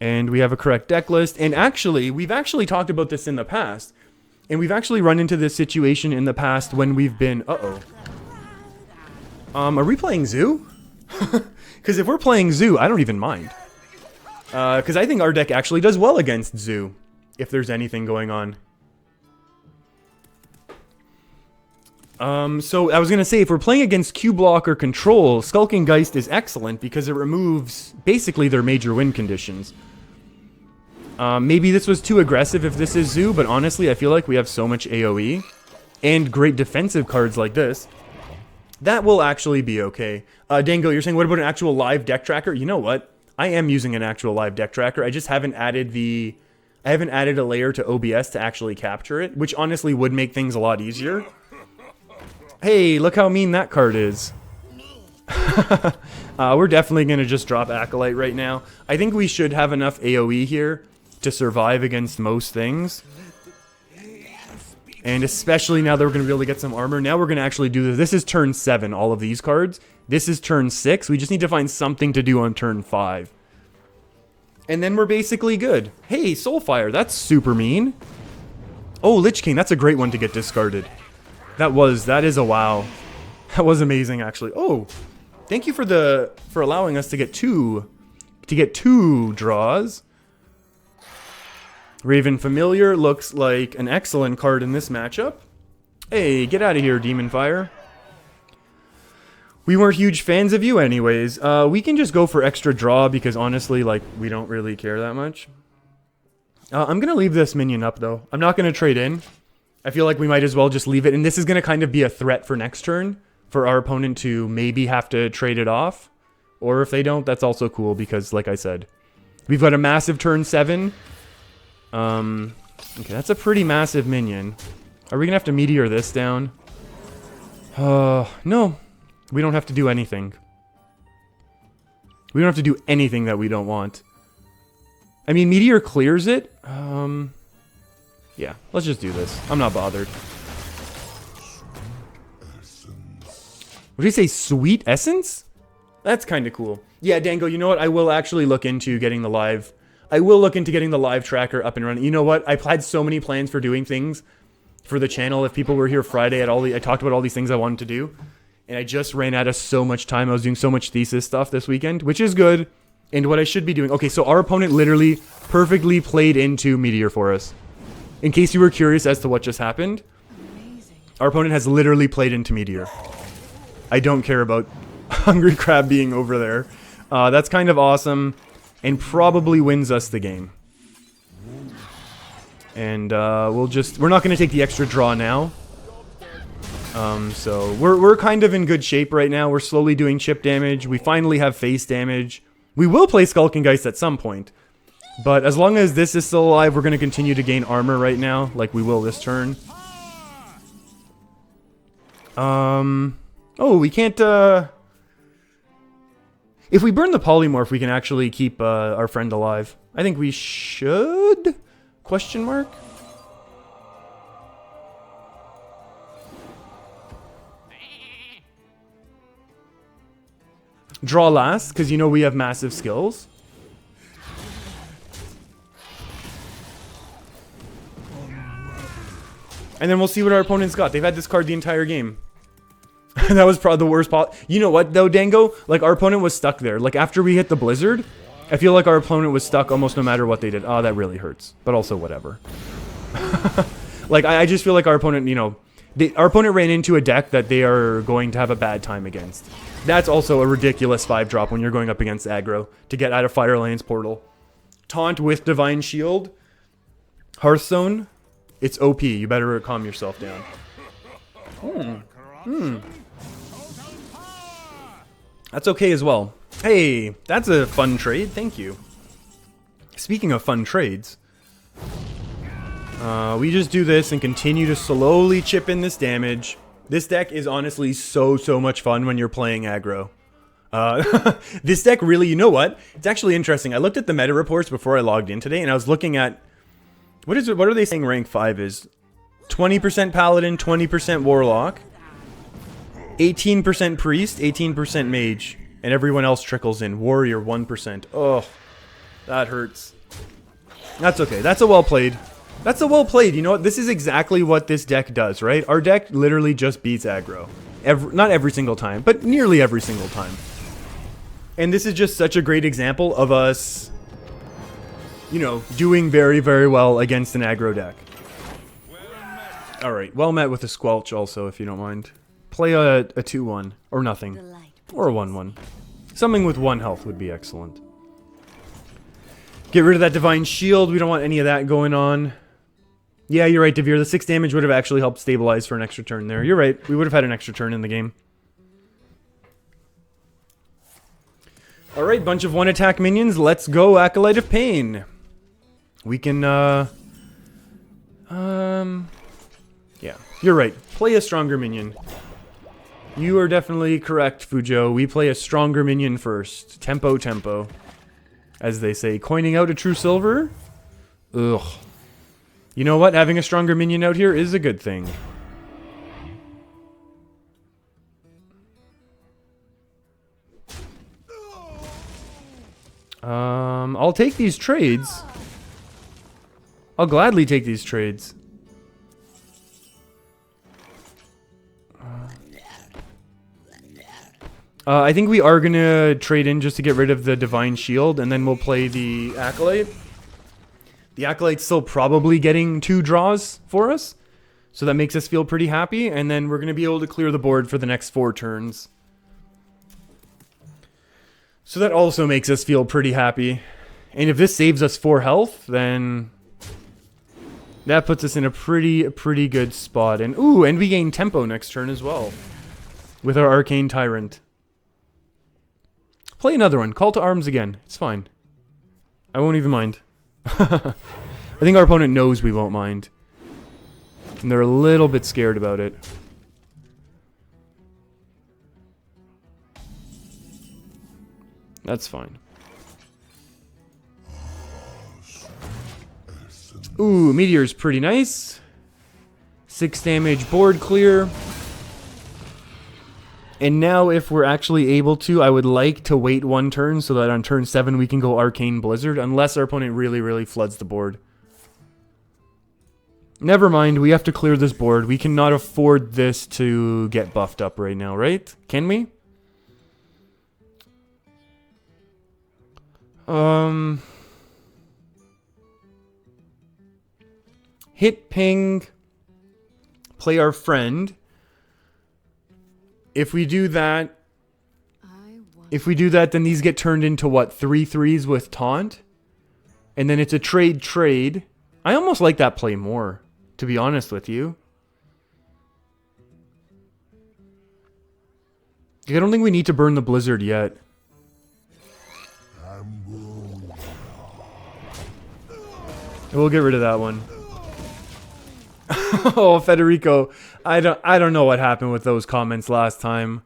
And we have a correct deck list. And actually, we've actually talked about this in the past. And we've actually run into this situation in the past when we've been... Uh-oh. Are we playing Zoo? Because if we're playing Zoo, I don't even mind. Because I think our deck actually does well against Zoo. If there's anything going on. So I was going to say, if we're playing against Q-Block or Control, Skulking Geist is excellent because it removes basically their major win conditions. Maybe this was too aggressive if this is Zoo, but honestly, I feel like we have so much AoE and great defensive cards like this. That will actually be okay. Dango, you're saying, what about an actual live deck tracker? You know what? I am using an actual live deck tracker. I just haven't added I haven't added a layer to OBS to actually capture it, which honestly would make things a lot easier. Hey, look how mean that card is. We're definitely going to just drop Acolyte right now. I think we should have enough AoE here to survive against most things. And especially now that we're going to be able to get some armor. Now we're going to actually do this. This is turn 7, all of these cards. This is turn 6. We just need to find something to do on turn 5. And then we're basically good. Hey, Soulfire, that's super mean. Oh, Lich King, that's a great one to get discarded. That is a wow. That was amazing, actually. Oh, thank you for allowing us to get two draws. Raven Familiar looks like an excellent card in this matchup. Hey, get out of here, Demon Fire. We weren't huge fans of you anyways. We can just go for extra draw because honestly, like, we don't really care that much. I'm going to leave this minion up, though. I'm not going to trade in. I feel like we might as well just leave it. And this is going to kind of be a threat for next turn for our opponent to maybe have to trade it off. Or if they don't, that's also cool because, like I said, we've got a massive turn 7. Okay, that's a pretty massive minion. Are we going to have to meteor this down? No. We don't have to do anything. We don't have to do anything that we don't want. I mean, meteor clears it. Yeah, let's just do this. I'm not bothered. What did he say? Sweet Essence? That's kind of cool. Yeah, Dango, you know what? I will actually look into getting the live... I will look into getting the live tracker up and running. You know what? I've had so many plans for doing things for the channel. If people were here Friday, I talked about all these things I wanted to do. And I just ran out of so much time. I was doing so much thesis stuff this weekend, which is good. And what I should be doing... Okay, so our opponent literally perfectly played into Meteor for us. In case you were curious as to what just happened, our opponent has literally played into Meteor. I don't care about Hungry Crab being over there. That's kind of awesome and probably wins us the game. And we're not going to take the extra draw now. So we're kind of in good shape right now. We're slowly doing chip damage. We finally have face damage. We will play Skulking Geist at some point. But as long as this is still alive, we're going to continue to gain armor right now, like we will this turn. Oh, we can't, if we burn the polymorph, we can actually keep, our friend alive. I think we should? Question mark? Draw last, because you know we have massive skills. And then we'll see what our opponent's got. They've had this card the entire game. That was probably the worst part. You know what, though, Dango? Like, our opponent was stuck there. Like, after we hit the blizzard, I feel like our opponent was stuck almost no matter what they did. Oh, that really hurts. But also, whatever. Like, I just feel like our opponent, you know... our opponent ran into a deck that they are going to have a bad time against. That's also a ridiculous 5-drop when you're going up against aggro to get out of Fire Lance Portal. Taunt with Divine Shield. Hearthstone. It's OP. You better calm yourself down. That's okay as well. Hey, that's a fun trade. Thank you. Speaking of fun trades, we just do this and continue to slowly chip in this damage. This deck is honestly so much fun when you're playing aggro. This deck really, you know what? It's actually interesting. I looked at the meta reports before I logged in today, and I was looking at... What are they saying rank 5 is? 20% Paladin, 20% Warlock, 18% Priest, 18% Mage, and everyone else trickles in. Warrior, 1%. Oh. That hurts. That's okay. That's a well played. That's a well played. You know what? This is exactly what this deck does, right? Our deck literally just beats aggro. Not every single time, but nearly every single time. And this is just such a great example of us, you know, doing very, very well against an aggro deck. Alright, well met with a Squelch also, if you don't mind. Play a 2-1, or nothing. Or a 1-1. Something with 1 health would be excellent. Get rid of that Divine Shield, we don't want any of that going on. Yeah, you're right, Devere, the 6 damage would have actually helped stabilize for an extra turn there. You're right, we would have had an extra turn in the game. Alright, bunch of 1-attack minions, let's go Acolyte of Pain. We can, yeah, you're right. Play a stronger minion. You are definitely correct, Fujo. We play a stronger minion first. Tempo, tempo. As they say, coining out a true silver? Ugh. You know what? Having a stronger minion out here is a good thing. I'll take these trades. I'll gladly take these trades. I think we are gonna trade in just to get rid of the Divine Shield, and then we'll play the Acolyte. The Acolyte's still probably getting 2 draws for us, so that makes us feel pretty happy, and then we're gonna be able to clear the board for the next 4 turns. So that also makes us feel pretty happy. And if this saves us 4 health, then that puts us in a pretty good spot. And ooh, and we gain tempo next turn as well with our Arcane Tyrant. Play another one. Call to arms again. It's fine. I won't even mind. I think our opponent knows we won't mind. And they're a little bit scared about it. That's fine. Ooh, Meteor's pretty nice. 6 damage, board clear. And now if we're actually able to, I would like to wait 1 turn so that on turn 7 we can go Arcane Blizzard, unless our opponent really floods the board. Never mind, we have to clear this board. We cannot afford this to get buffed up right now, right? Can we? Hit ping. Play our friend. If we do that, then these get turned into what? 3/3s with taunt? And then it's a trade. I almost like that play more, to be honest with you. I don't think we need to burn the Blizzard yet. We'll get rid of that one. Oh, Federico, I don't know what happened with those comments last time.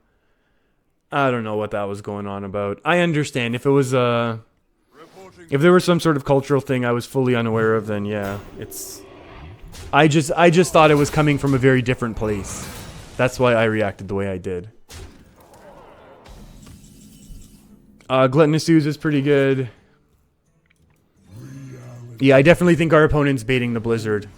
I don't know what that was going on about. I understand if it was if there was some sort of cultural thing I was fully unaware of, then yeah, it's I just thought it was coming from a very different place. That's why I reacted the way I did. Gluttonous Ooze is pretty good. Yeah, I definitely think our opponent's baiting the Blizzard.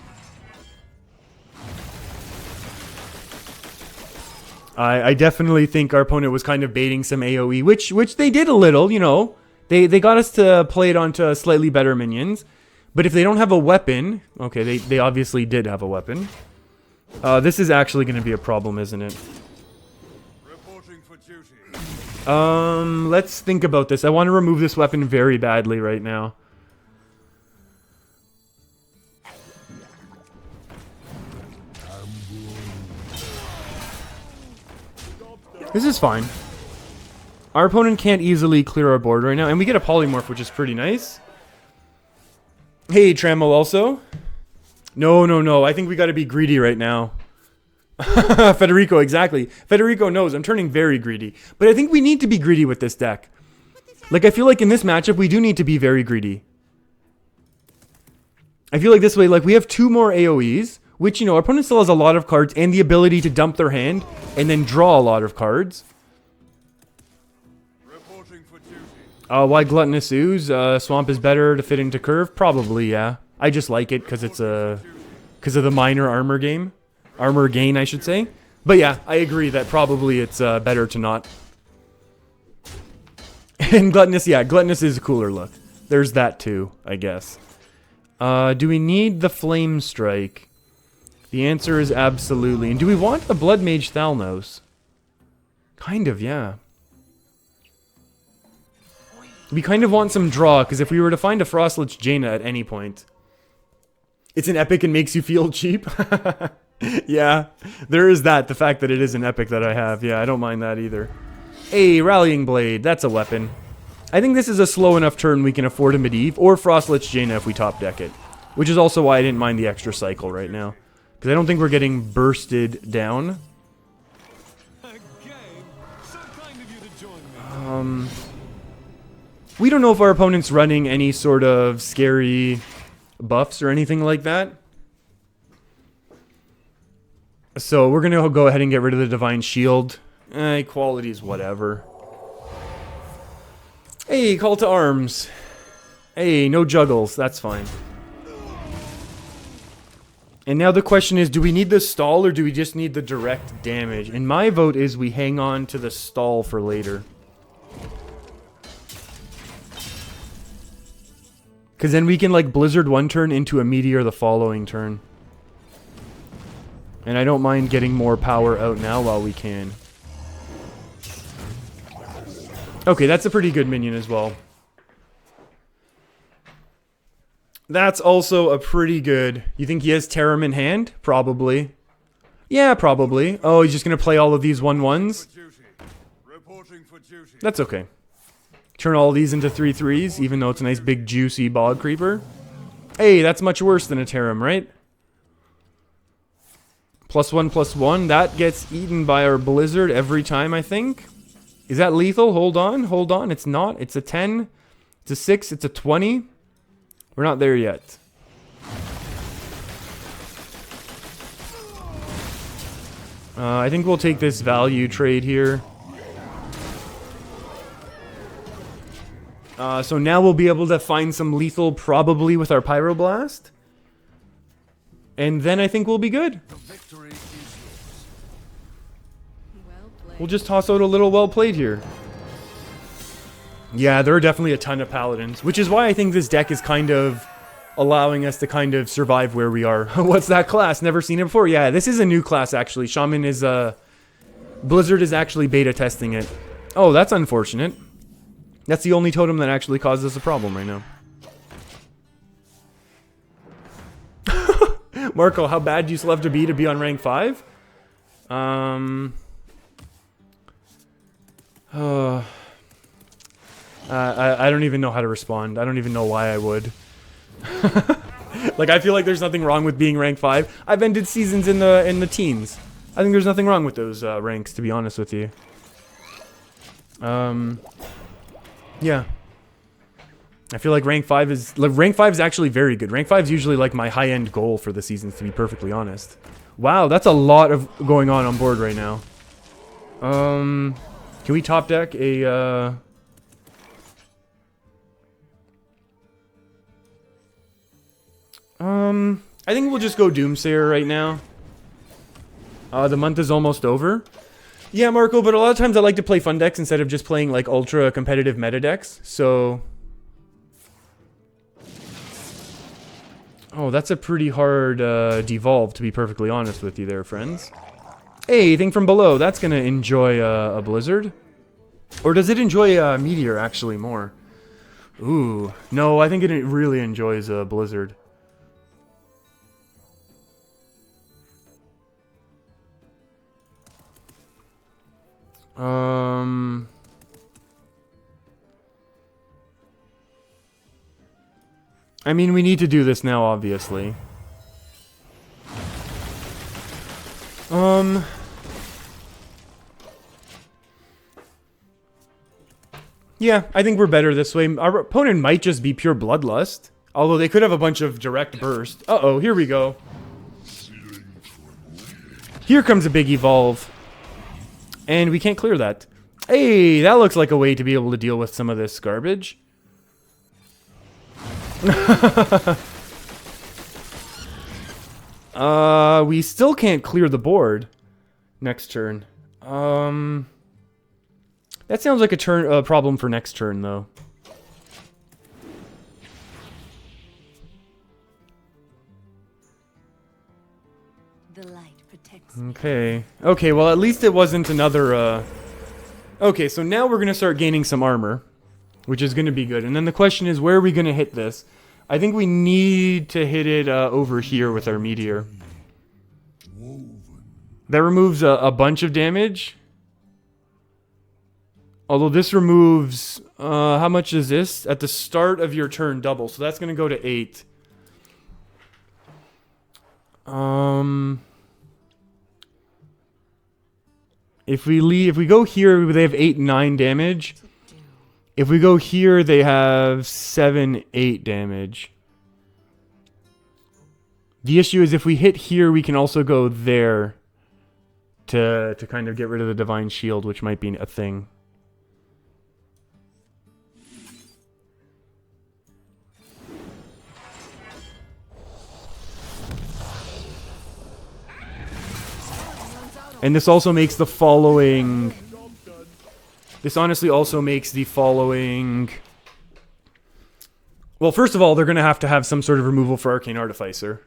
I definitely think our opponent was kind of baiting some AoE, which they did a little, you know. They got us to play it onto slightly better minions. But if they don't have a weapon... Okay, they obviously did have a weapon. This is actually going to be a problem, isn't it? Reporting for duty. Let's think about this. I want to remove this weapon very badly right now. This is fine. Our opponent can't easily clear our board right now, and we get a polymorph, which is pretty nice. Hey, Trammel also. No. I think we gotta be greedy right now. Federico, exactly. Federico knows I'm turning very greedy. But I think we need to be greedy with this deck. Like, I feel like in this matchup, we do need to be very greedy. I feel like this way, like, we have 2 more AoEs. Which, you know, our opponent still has a lot of cards and the ability to dump their hand and then draw a lot of cards. Reporting for duty. Why Gluttonous Ooze? Swamp is better to fit into Curve? Probably, yeah. I just like it because it's because of the minor armor game. Armor gain, I should say. But yeah, I agree that probably it's better to not. And Gluttonous, yeah, Gluttonous is a cooler look. There's that too, I guess. Do we need the Flame Strike? The answer is absolutely. And do we want the Blood Mage Thalnos? Kind of, yeah. We kind of want some draw, because if we were to find a Frostlich Jaina at any point, it's an epic and makes you feel cheap. Yeah, there is that, the fact that it is an epic that I have. Yeah, I don't mind that either. Hey, Rallying Blade, that's a weapon. I think this is a slow enough turn we can afford a Medivh, or Frostlich Jaina if we top deck it. Which is also why I didn't mind the extra cycle right now. Because I don't think we're getting bursted down. We don't know if our opponent's running any sort of scary buffs or anything like that. So we're going to go ahead and get rid of the Divine Shield. Equality's whatever. Hey, Call to Arms. Hey, no juggles. That's fine. And now the question is, do we need the stall or do we just need the direct damage? And my vote is we hang on to the stall for later. Because then we can, like, Blizzard one turn into a Meteor the following turn. And I don't mind getting more power out now while we can. Okay, that's a pretty good minion as well. That's also a pretty good... You think he has Tarim in hand? Probably. Yeah, probably. Oh, he's just going to play all of these 1/1s? That's okay. Turn all these into 3/3s, even though it's a nice big juicy bog creeper. Hey, that's much worse than a Tarim, right? +1/+1. That gets eaten by our Blizzard every time, I think. Is that lethal? Hold on, hold on. It's not. It's a 10. It's a 6. It's a 20. We're not there yet. I think we'll take this value trade here. So now we'll be able to find some lethal probably with our Pyroblast. And then I think we'll be good. We'll just toss out a little well played here. Yeah, there are definitely a ton of Paladins, which is why I think this deck is kind of allowing us to kind of survive where we are. What's that class? Never seen it before. Yeah, this is a new class, actually. Shaman is, Blizzard is actually beta testing it. Oh, that's unfortunate. That's the only totem that actually causes us a problem right now. Marco, how bad do you still have to be on rank 5? I don't even know how to respond. I don't even know why I would. Like, I feel like there's nothing wrong with being rank 5. I've ended seasons in the teens. I think there's nothing wrong with those ranks, to be honest with you. Yeah. I feel like rank 5 is actually very good. Rank 5 is usually like my high-end goal for the seasons, to be perfectly honest. Wow, that's a lot of going on board right now. Can we top deck a I think we'll just go Doomsayer right now. The month is almost over. Yeah, Marco, but a lot of times I like to play fun decks instead of just playing, like, ultra competitive meta decks, so... Oh, that's a pretty hard devolve, to be perfectly honest with you there, friends. Hey, thing from below, that's gonna enjoy a Blizzard. Or does it enjoy a Meteor, actually, more? Ooh, no, I think it really enjoys a Blizzard. I mean, we need to do this now, obviously. Yeah, I think we're better this way. Our opponent might just be pure Bloodlust. Although they could have a bunch of direct burst. Uh-oh, here we go. Here comes a big evolve. And we can't clear that. Hey, that looks like a way to be able to deal with some of this garbage. We still can't clear the board next turn. That sounds like a problem for next turn, though. The light protects me. Okay. Okay, well, at least it wasn't another, Okay, so now we're gonna start gaining some armor, which is gonna be good. And then the question is, where are we gonna hit this? I think we need to hit it, over here with our meteor. That removes a bunch of damage. Although this removes, how much is this? At the start of your turn, double. So that's gonna go to 8. If we go here, they have 8, 9 damage. If we go here, they have 7, 8 damage. The issue is if we hit here, we can also go there to kind of get rid of the Divine Shield, which might be a thing. And this also makes the following... This honestly also makes the following... Well, first of all, they're going to have some sort of removal for Arcane Artificer.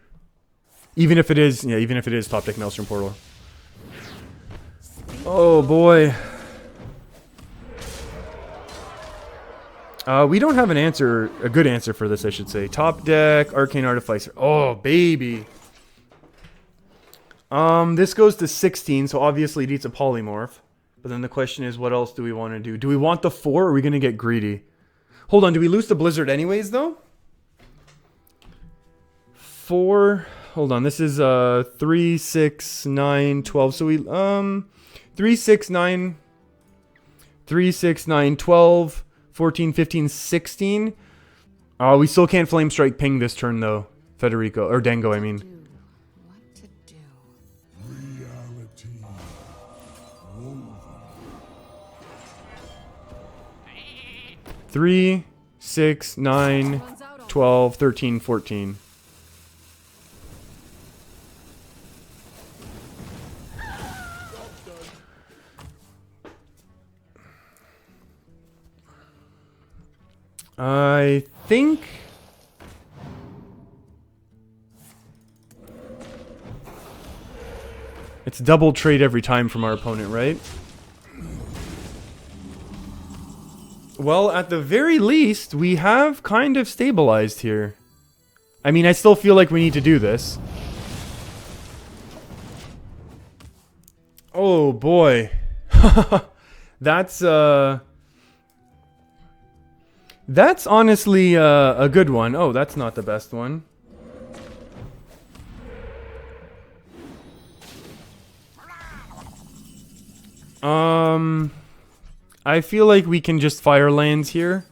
Even if it is, yeah, even if it is top deck Maelstrom Portal. Oh, boy. We don't have an answer, a good answer for this, I should say. Top deck, Arcane Artificer. Oh, baby. This goes to 16, so obviously it needs a polymorph. But then the question is, what else do we want to do? Do we want the 4, or are we going to get greedy? Hold on, do we lose the Blizzard anyways, though? 4... Hold on, this is 3, 6, 9, 12. So we 3, 6, 9, 3, 6, 9, 12, 14, 15, 16. We still can't Flame Strike ping this turn though, Federico or Dango, I mean. What to do? Reality. 3, 6, 9, 12, 13, 14. I think it's double trade every time from our opponent, right? Well, at the very least, we have kind of stabilized here. I mean, I still feel like we need to do this. Oh boy. That's honestly a good one. Oh, that's not the best one. I feel like we can just fire lands here.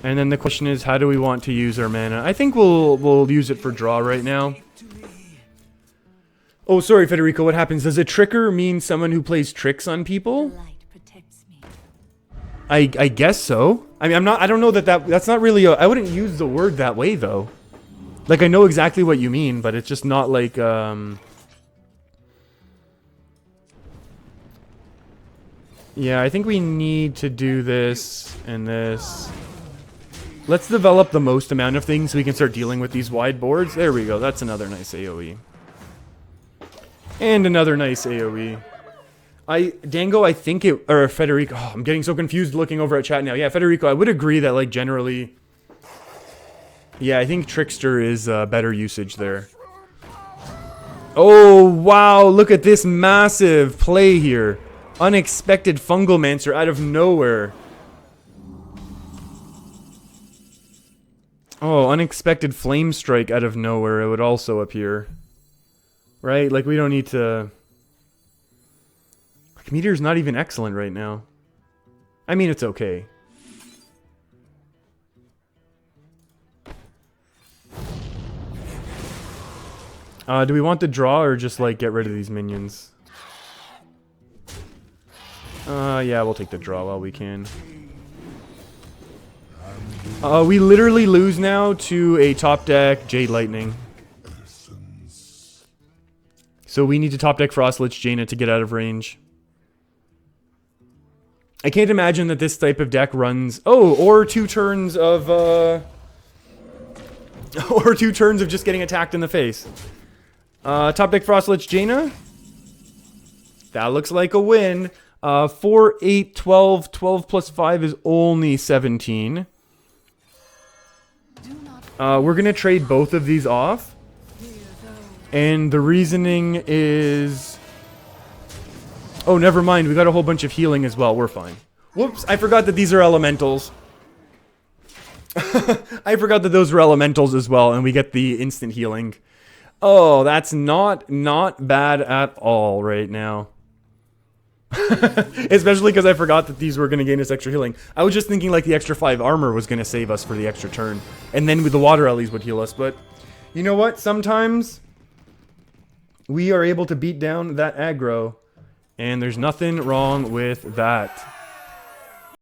And then the question is, how do we want to use our mana? I think we'll use it for draw right now. Oh, sorry, Federico. What happens? Does a tricker mean someone who plays tricks on people? I guess so. I mean, I don't know that's not really I wouldn't use the word that way though. Like I know exactly what you mean, but it's just not like yeah, I think we need to do this and this. Let's develop the most amount of things so we can start dealing with these wide boards. There we go. That's another nice AoE. And another nice AoE. Dango, I think it, or Federico, oh, I'm getting so confused looking over at chat now. Yeah, Federico, I would agree that, like, generally, yeah, I think Trickster is better usage there. Oh, wow, look at this massive play here. Unexpected Fungalmancer out of nowhere. Oh, unexpected Flame Strike out of nowhere, it would also appear. Right, like, we don't need to... Meteor's not even excellent right now. I mean, it's okay. Do we want the draw or just, like, get rid of these minions? Yeah, we'll take the draw while we can. We literally lose now to a top deck Jade Lightning. So we need to top deck Frostlich Jaina to get out of range. I can't imagine that this type of deck runs... Oh, or 2 turns of... or 2 turns of just getting attacked in the face. Top deck Frostlich Jaina. That looks like a win. 4, 8, 12. 12 plus 5 is only 17. We're going to trade both of these off. And the reasoning is... Oh, never mind. We got a whole bunch of healing as well. We're fine. Whoops. I forgot that these are elementals. I forgot that those were elementals as well. And we get the instant healing. Oh, that's not bad at all right now. Especially because I forgot that these were going to gain us extra healing. I was just thinking like the extra 5 armor was going to save us for the extra turn. And then with the water alleys would heal us. But you know what? Sometimes we are able to beat down that aggro. And there's nothing wrong with that.